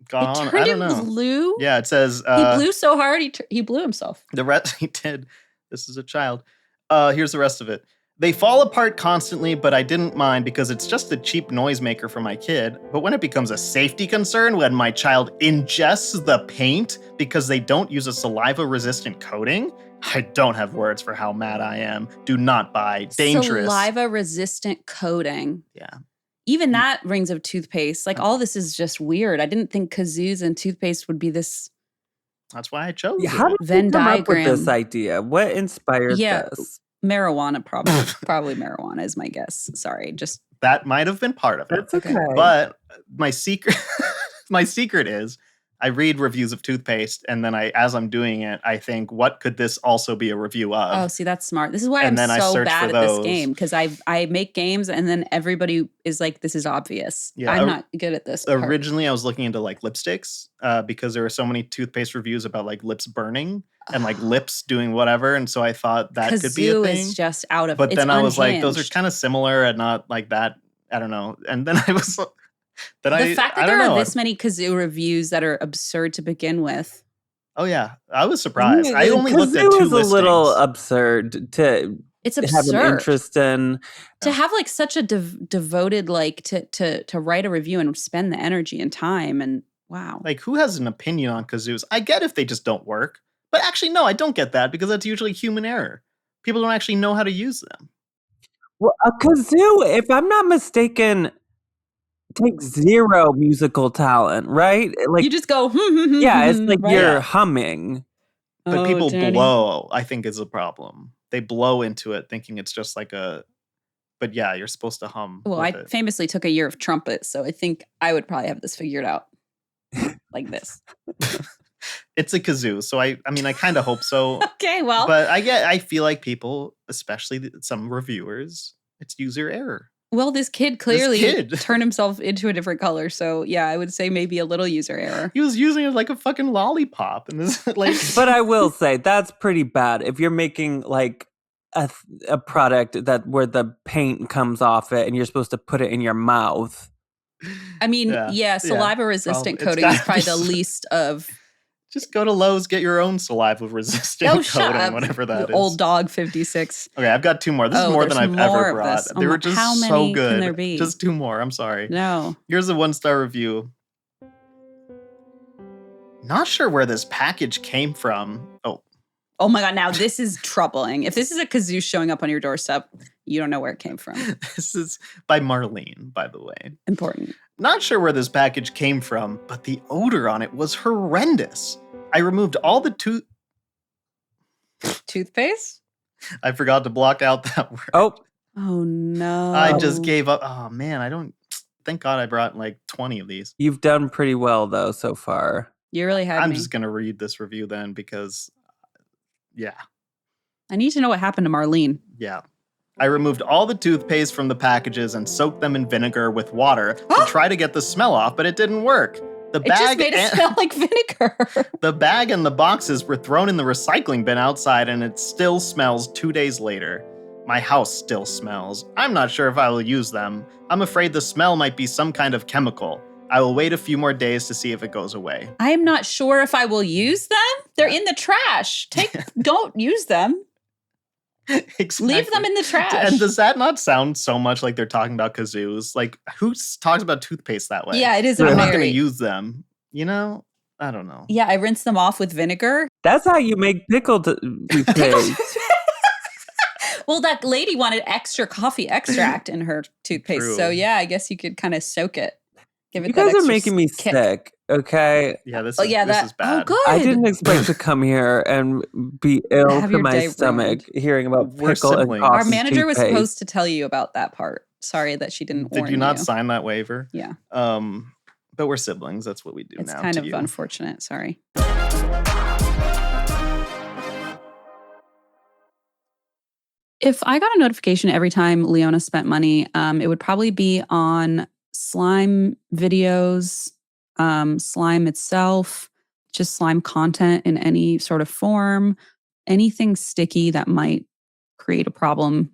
got on. I don't know. Blue? Yeah, it says he blew so hard he blew himself. The rest he did. This is a child. Here's the rest of it. They fall apart constantly, but I didn't mind because it's just a cheap noisemaker for my kid. But when it becomes a safety concern, when my child ingests the paint because they don't use a saliva-resistant coating, I don't have words for how mad I am. Do not buy. Dangerous. Saliva-resistant coating. Yeah. Even that rings of toothpaste. Like, all this is just weird. I didn't think kazoos and toothpaste would be this. That's why I chose How did Venn you come diagram. up with this idea? What inspired this? Marijuana, probably marijuana is my guess. Sorry, just that might have been part of it. That's okay. But my secret is I read reviews of toothpaste, and then as I'm doing it, I think, what could this also be a review of? Oh, see, that's smart. This is why And I'm then I so search bad for at this those. game, because I make games and then everybody is like, this is obvious. Yeah, I'm not good at this part. Originally, I was looking into like lipsticks because there were so many toothpaste reviews about like lips burning and like lips doing whatever, and so I thought that could be a Kazoo thing. is just out of. But it's then I was like, those are unhinged. kind of similar and not like that. I don't know. And then I was. The fact that there are this many kazoo reviews that are absurd to begin with. Oh yeah, I was surprised. Yeah, I only looked at Kazoo 2 is listings. a little absurd to It's have absurd an interest in. to have like such a devoted like to write a review and spend the energy and time and wow. Like, who has an opinion on kazoos? I get if they just don't work, but actually, no, I don't get that because that's usually human error. People don't actually know how to use them. Well, a kazoo, if I'm not mistaken, takes zero musical talent, right? Like You just go, yeah, it's like right? you're humming. But people Danny. blow, I think, is a problem. They blow into it thinking it's just like a. But yeah, you're supposed to hum. Well, with I it. famously took a year of trumpet, so I think I would probably have this figured out like this. It's a kazoo, so I mean, I kind of hope so. Okay, well, But I feel like people, especially some reviewers, it's user error. well, this kid clearly kid. turned himself into a different color, so yeah, I would say maybe a little user error. He was using it like a fucking lollipop, and this like. But I will say that's pretty bad if you're making like a product that where the paint comes off it and you're supposed to put it in your mouth. I mean, Yeah, saliva resistant probably. coating It's is probably gotta the be least of. Just go to Lowe's, get your own saliva resistant Oh, shut coating, up, whatever that is. Old dog 56. Okay, I've got 2 more. This is more than there's I've more ever of brought. this. Oh They my- were just how so many good. can there be? Just 2 more. I'm sorry. No. Here's a 1-star review. Not sure where this package came from. Oh my God, now this is troubling. If this is a kazoo showing up on your doorstep, you don't know where it came from. This is by Marlene, by the way. Important. Not sure where this package came from, but the odor on it was horrendous. I removed all the Toothpaste? I forgot to block out that word. Oh, Oh no. I just gave up. Oh man, I don't. Thank God I brought like 20 of these. you've done pretty well though so far. You really had I'm me. just gonna read this review then because, yeah. I need to know what happened to Marlene. Yeah. I removed all the toothpaste from the packages and soaked them in vinegar with water to try to get the smell off, but it didn't work. The It just made it and, smell like vinegar. the bag and the boxes were thrown in the recycling bin outside, and it still smells 2 days later. My house still smells. I'm not sure if I will use them. I'm afraid the smell might be some kind of chemical. I will wait a few more days to see if it goes away. I am not sure if I will use them. They're in the trash. Don't use them. Exactly. Leave them in the trash. And does that not sound so much like they're talking about kazoos? Like, who talks about toothpaste that way? Yeah, it is I'm not very. going to use them. You know? I don't know. Yeah, I rinse them off with vinegar. That's how you make pickled toothpaste. Well, that lady wanted extra coffee extract in her toothpaste. True. So yeah, I guess you could kind of soak it. Give it You that guys are extra making me kick. sick, okay? Yeah, this Oh is, yeah, this that. is bad. Oh, good. I didn't expect to come here and be ill Have to your my day stomach hearing about We're pickle and siblings. coffee Our manager was toothpaste. supposed to tell you about that part. Sorry that she didn't warn Did you not sign that waiver? Yeah. But we're siblings. That's what we do It's now. kind to of you. unfortunate. Sorry. If I got a notification every time Leona spent money, it would probably be on slime videos, slime itself, just slime content in any sort of form, anything sticky that might create a problem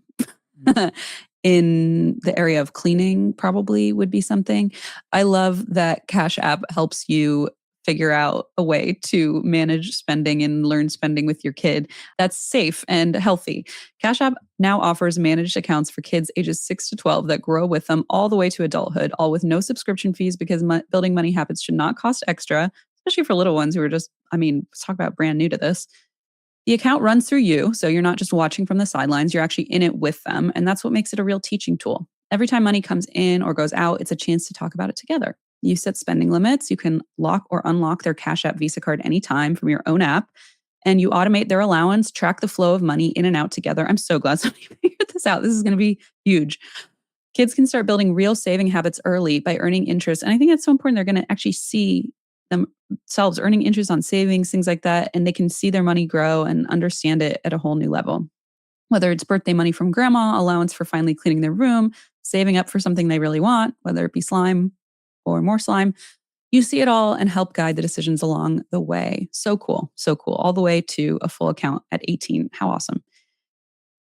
in the area of cleaning probably would be something. I love that Cash App helps you figure out a way to manage spending and learn spending with your kid that's safe and healthy. Cash App now offers managed accounts for kids ages 6 to 12 that grow with them all the way to adulthood, all with no subscription fees because building money habits should not cost extra, especially for little ones who are just, let's talk about brand new to this. The account runs through you, so you're not just watching from the sidelines, you're actually in it with them, and that's what makes it a real teaching tool. Every time money comes in or goes out, it's a chance to talk about it together. You set spending limits, you can lock or unlock their Cash App Visa card anytime from your own app, and you automate their allowance, track the flow of money in and out together. I'm so glad somebody figured this out. This is going to be huge. Kids can start building real saving habits early by earning interest, and I think that's so important. They're going to actually see themselves earning interest on savings, things like that, and they can see their money grow and understand it at a whole new level. Whether it's birthday money from grandma, allowance for finally cleaning their room, saving up for something they really want, whether it be slime or more slime, you see it all and help guide the decisions along the way. So cool, all the way to a full account at 18. How awesome.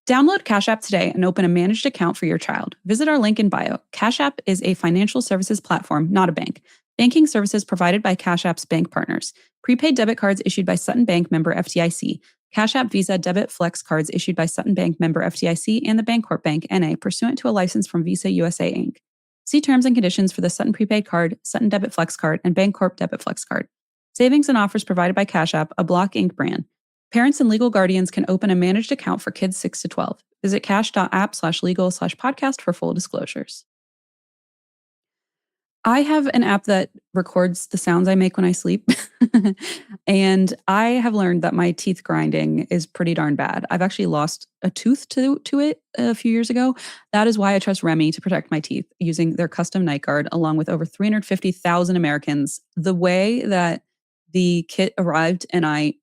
Download Cash App today and open a managed account for your child. Visit our link in bio. Cash App is a financial services platform, not a bank. Banking services provided by Cash App's bank partners. Prepaid debit cards issued by Sutton Bank member FDIC. Cash App Visa Debit Flex cards issued by Sutton Bank member FDIC and the Bancorp Bank, N.A., pursuant to a license from Visa USA, Inc. See terms and conditions for the Sutton Prepaid Card, Sutton Debit Flex Card, and Bancorp Debit Flex Card. Savings and offers provided by Cash App, a Block Inc. brand. Parents and legal guardians can open a managed account for kids 6 to 12. Visit cash.app/legal/podcast for full disclosures. I have an app that records the sounds I make when I sleep. And I have learned that my teeth grinding is pretty darn bad. I've actually lost a tooth to it a few years ago. That is why I trust Remy to protect my teeth using their custom night guard, along with over 350,000 Americans. The way that the kit arrived and I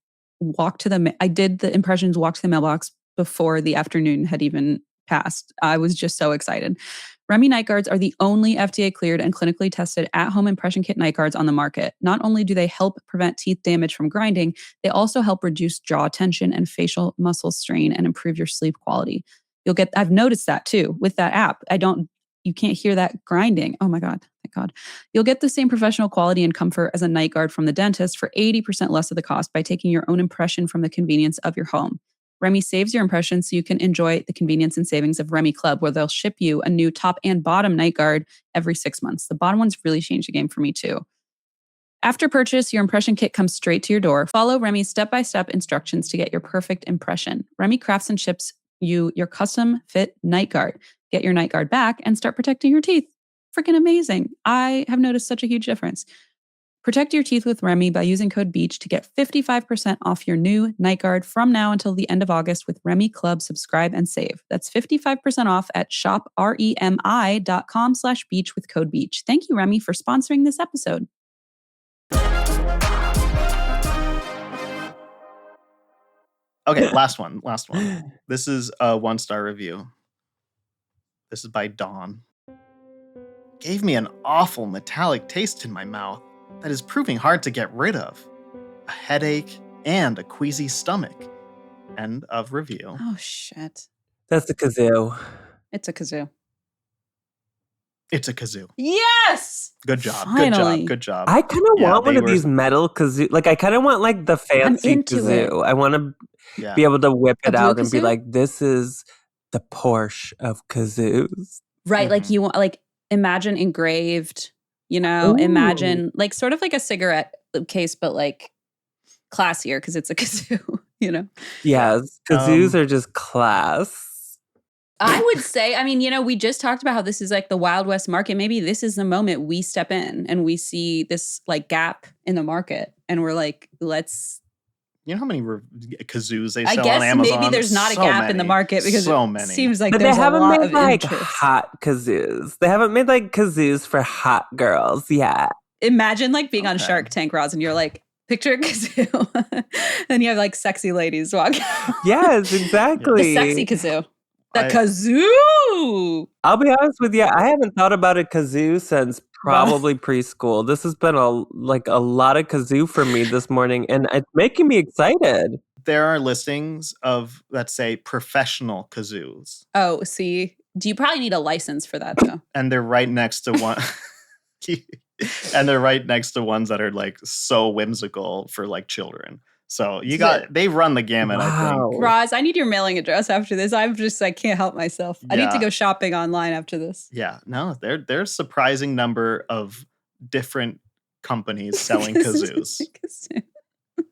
did the impressions, walked to the mailbox before the afternoon had even passed. I was just so excited. Remy night guards are the only FDA cleared and clinically tested at-home impression kit night guards on the market. Not only do they help prevent teeth damage from grinding, they also help reduce jaw tension and facial muscle strain and improve your sleep quality. I've noticed that too with that app. You can't hear that grinding. Oh my God, thank God. You'll get the same professional quality and comfort as a night guard from the dentist for 80% less of the cost by taking your own impression from the convenience of your home. Remy saves your impression so you can enjoy the convenience and savings of Remy Club, where they'll ship you a new top and bottom night guard every 6 months. The bottom one's really changed the game for me too. After purchase, your impression kit comes straight to your door. Follow Remy's step-by-step instructions to get your perfect impression. Remy crafts and ships you your custom fit night guard. Get your night guard back and start protecting your teeth. Freaking amazing. I have noticed such a huge difference. Protect your teeth with Remy by using code BEACH to get 55% off your new night guard from now until the end of August with Remy Club Subscribe and Save. That's 55% off at shopremi.com/beach with code BEACH. Thank you, Remy, for sponsoring this episode. Okay, last one. This is a 1-star review. This is by Dawn. Gave me an awful metallic taste in my mouth that is proving hard to get rid of. A headache and a queasy stomach. End of review. Oh, shit. That's a kazoo. It's a kazoo. It's a kazoo. Yes! Good job. Finally. Good job. I kind of want one of these metal kazoo. Like, I kind of want like the fancy kazoo. I want to be able to whip it out and be like, this is the Porsche of kazoos. Right. Like you want, like, imagine engraved, imagine like sort of like a cigarette case, but like classier because it's a kazoo, Yes. Kazoos are just class. I would say, we just talked about how this is like the Wild West market. Maybe this is the moment we step in and we see this like gap in the market and we're like, let's. You know how many kazoos they sell on Amazon? I guess maybe there's not a gap in the market because it seems like there's a lot of interest. But they haven't made like hot kazoos. They haven't made like kazoos for hot girls yet. Imagine like being on Shark Tank, Roz, and you're like, picture a kazoo. And you have like sexy ladies walking. Yes, exactly. The sexy kazoo. The kazoo! I'll be honest with you, I haven't thought about a kazoo since probably preschool. This has been a lot of kazoo for me this morning, and it's making me excited. There are listings of, let's say, professional kazoos. Oh, see? Do you probably need a license for that, though? And they're right next to one. And they're right next to ones that are like so whimsical for like children. So they run the gamut, Wow. I think. Roz, I need your mailing address after this. I can't help myself. I need to Yeah. go shopping online after this. Yeah, no, there's a surprising number of different companies selling kazoos.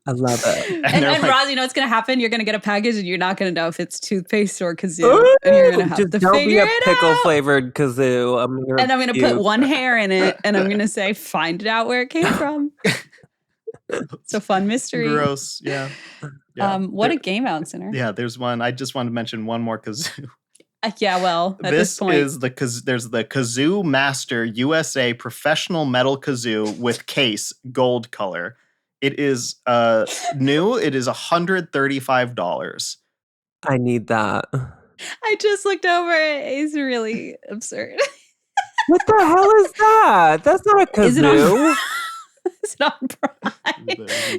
I love it. And they're like, Roz, you know what's going to happen? You're going to get a package and you're not going to know if it's toothpaste or kazoo. And you're going to have Just to don't be figure a it pickle out. flavored kazoo. I'm going to put one hair in it and I'm going to say, find it out where it came from. It's a fun mystery. Gross, yeah. What a game out center. Yeah, there's one. I just wanted to mention one more kazoo. Yeah, well, at this point. Is there's the Kazoo Master USA Professional Metal Kazoo with case, gold color. It is new. It is $135. I need that. I just looked over it. It's really absurd. What the hell is that? That's not a kazoo. Is it on Prime?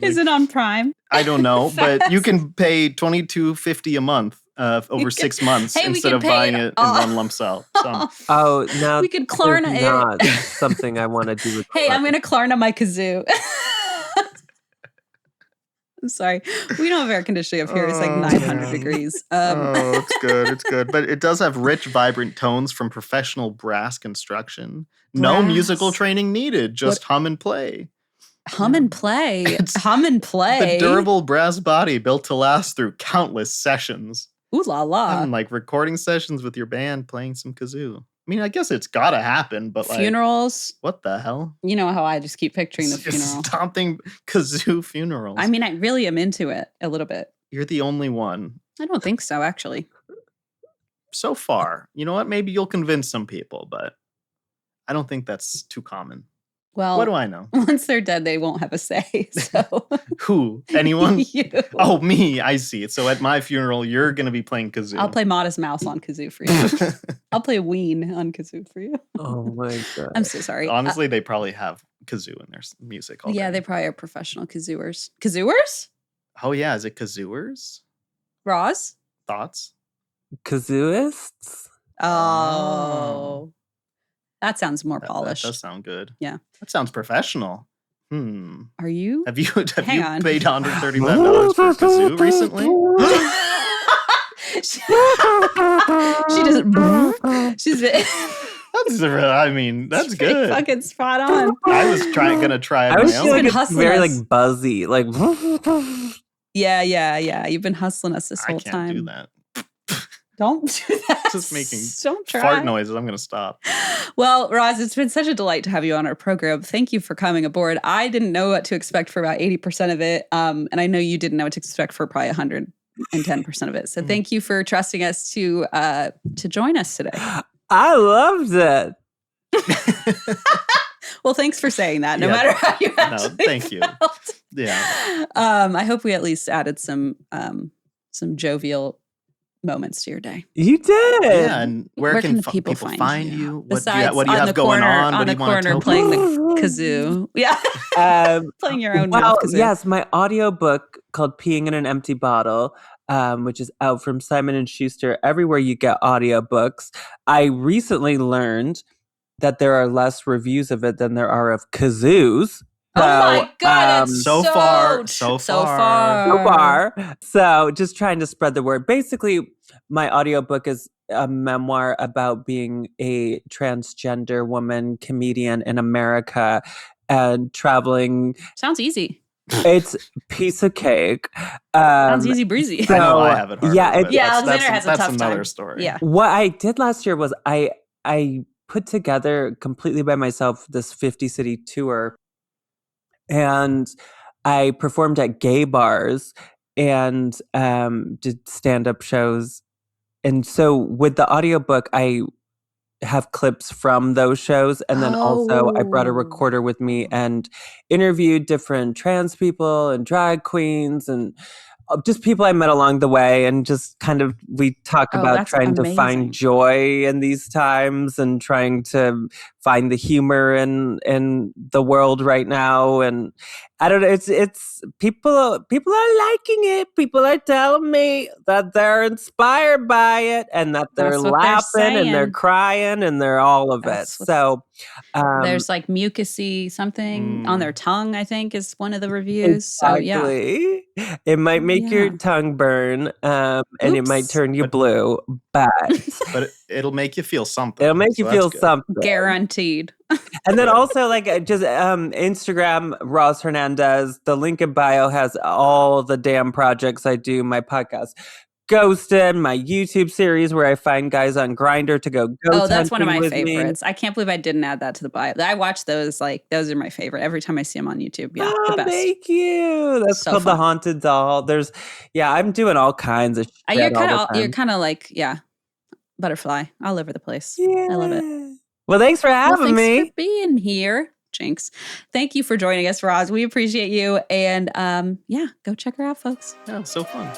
Is it on Prime? I don't know, but you can pay $22.50 a month over 6 months instead of buying it in one lump sum. Oh, now we could Klarna it. Not something I want to do with Hey, I'm going to Klarna my kazoo. I'm sorry. We don't have air conditioning up here. It's like 900 degrees. It's good. It's good. But it does have rich, vibrant tones from professional brass construction. No musical training needed. Just hum and play. Hum and play. Hum and play. The durable brass body built to last through countless sessions. Ooh la la. Having like recording sessions with your band playing some kazoo. I mean, I guess it's gotta happen, but like funerals. What the hell? You know how I just keep picturing the funeral. Stomping kazoo funerals. I mean, I really am into it a little bit. You're the only one. I don't think so, actually. So far. You know what? Maybe you'll convince some people, but I don't think that's too common. Well, what do I know? Once they're dead, they won't have a say. So who? Anyone? You. Oh, me. I see. So at my funeral, you're going to be playing kazoo. I'll play Modest Mouse on kazoo for you. I'll play Ween on kazoo for you. Oh my god! I'm so sorry. Honestly, they probably have kazoo in their music already. Yeah, they probably are professional kazooers. Kazooers? Oh yeah, is it kazooers? Roz? Thoughts? Kazooists? Oh. That sounds more polished. That does sound good. Yeah. That sounds professional. Are you? Have you paid $135 for a kazoo recently? She doesn't. She's. I mean, that's good. Fucking spot on. I was gonna try it. I was been hustling very us. like buzzy, like. Yeah. You've been hustling us this whole time. I can't do that. Don't do that. Just making Don't try. fart noises. I'm going to stop. Well, Roz, it's been such a delight to have you on our program. Thank you for coming aboard. I didn't know what to expect for about 80% of it. And I know you didn't know what to expect for probably 110% of it. So thank you for trusting us to join us today. I loved it. Well, thanks for saying that. No matter how you actually thank you. felt. Yeah. I hope we at least added some jovial moments to your day. You did. Yeah, and where can people find you? Besides, what do you have going on? On the corner playing the kazoo. Yeah. Playing your own kazoo. Yes, my audiobook called Peeing in an Empty Bottle, which is out from Simon & Schuster everywhere you get audiobooks. I recently learned that there are less reviews of it than there are of kazoos. Oh my God, it's so far. So just trying to spread the word. Basically, my audiobook is a memoir about being a transgender woman comedian in America and traveling. Sounds easy. It's piece of cake. Sounds easy breezy. I know I have it hard. Alexander has a tough time. That's another story. Yeah. What I did last year was I put together completely by myself this 50-city tour. And I performed at gay bars and did stand-up shows. And so with the audiobook, I have clips from those shows. And then also I brought a recorder with me and interviewed different trans people and drag queens and just people I met along the way, and just kind of we talk about trying to find joy in these times and trying to find the humor in the world right now. And I don't know, it's people are liking it. People are telling me that they're inspired by it and that they're laughing and they're crying and they're all of it. So there's like mucusy something on their tongue, I think, is one of the reviews. Exactly. So yeah, it might make your tongue burn, and it might turn you blue, but it'll make you feel something. It'll make you feel something, guaranteed. And then also, like, just Instagram, Roz Hernandez. The link in bio has all the damn projects I do. My podcast, Ghosted, my YouTube series where I find guys on Grindr to go ghost. Oh, that's one of my favorites. I can't believe I didn't add that to the bio. I watch those. Like, those are my favorite. Every time I see them on YouTube. Yeah, the best. Thank you. That's so called fun. The Haunted Doll. I'm doing all kinds of shit. You're kind of like, butterfly all over the place. Yeah. I love it. Well, thanks for having me. Thanks for being here. Jinx. Thank you for joining us, Roz. We appreciate you. And go check her out, folks. Yeah, it's so fun.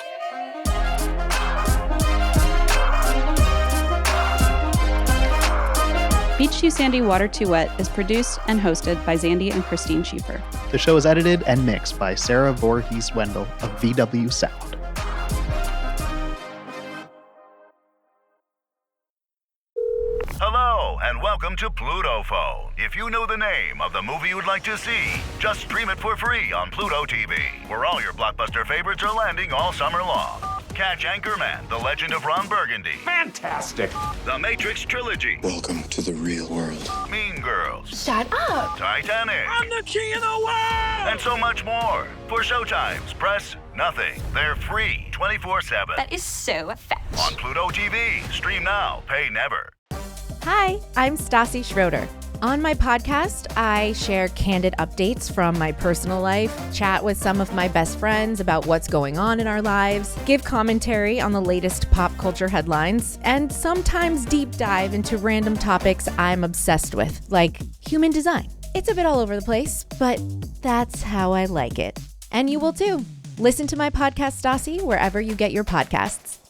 Beach Too Sandy, Water Too Wet is produced and hosted by Zandy and Christine Schieffer. The show is edited and mixed by Sarah Voorhees-Wendell of VW Sound. Hello, and welcome to Pluto Phone. If you know the name of the movie you'd like to see, just stream it for free on Pluto TV, where all your blockbuster favorites are landing all summer long. Catch Anchorman, The Legend of Ron Burgundy. Fantastic. The Matrix Trilogy. Welcome to the real world. Mean Girls. Shut up. Titanic. I'm the king of the world. And so much more. For showtimes, press nothing. They're free 24/7. That is so fetch. On Pluto TV. Stream now. Pay never. Hi, I'm Stassi Schroeder. On my podcast, I share candid updates from my personal life, chat with some of my best friends about what's going on in our lives, give commentary on the latest pop culture headlines, and sometimes deep dive into random topics I'm obsessed with, like human design. It's a bit all over the place, but that's how I like it. And you will too. Listen to my podcast, Stassi, wherever you get your podcasts.